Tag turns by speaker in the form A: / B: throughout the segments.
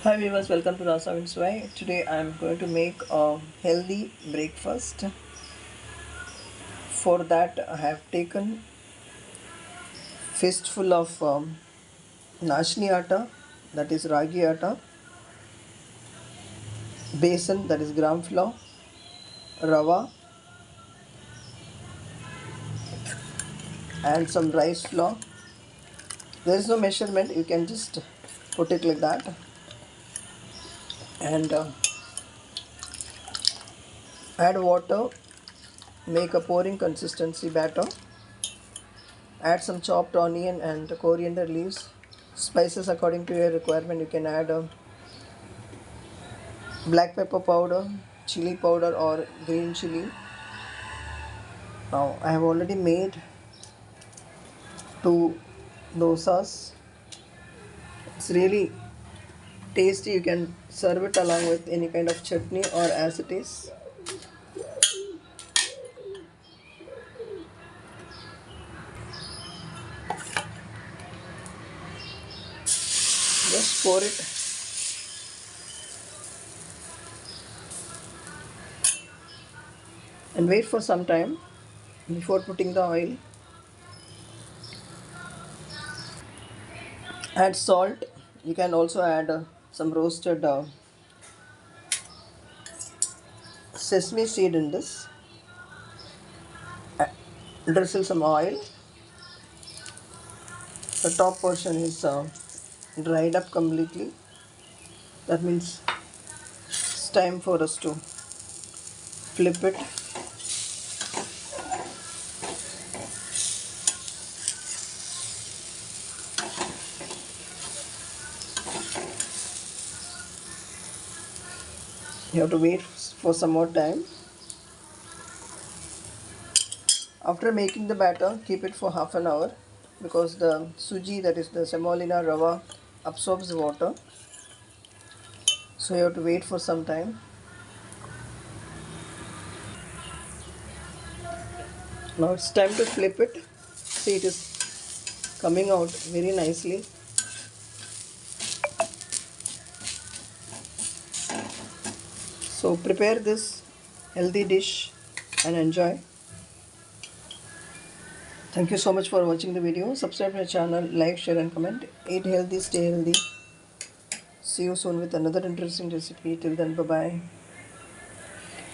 A: Hi viewers, welcome to Rasavinsuvai. Today I am going to make a healthy breakfast. For that I have taken fistful of nashni atta, that is ragi atta, besan, that is gram flour, rava, and some rice flour. There is no measurement, you can just put it like that, and add water, make a pouring consistency batter. Add some chopped onion and coriander leaves. Spices according to your requirement. You can add black pepper powder, chili powder or green chili. Now I have already made two dosas. It's really tasty. You can serve it along with any kind of chutney or as it is. Just pour it and wait for some time before putting the oil. Add salt. You can also add some roasted sesame seed in this. Drizzle some oil. The top portion is dried up completely. That means it's time for us to flip it. You have to wait for some more time. After making the batter, keep it for half an hour because the suji, that is the semolina rava, absorbs the water. So you have to wait for some time. Now it's time to flip it. See, it is coming out very nicely. So prepare this healthy dish and enjoy. Thank you so much for watching the video. Subscribe to my channel, like, share and comment. Eat healthy, stay healthy. See you soon with another interesting recipe. Till then, bye-bye.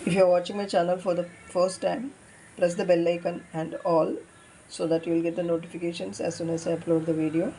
A: If you are watching my channel for the first time, press the bell icon and all so that you will get the notifications as soon as I upload the video.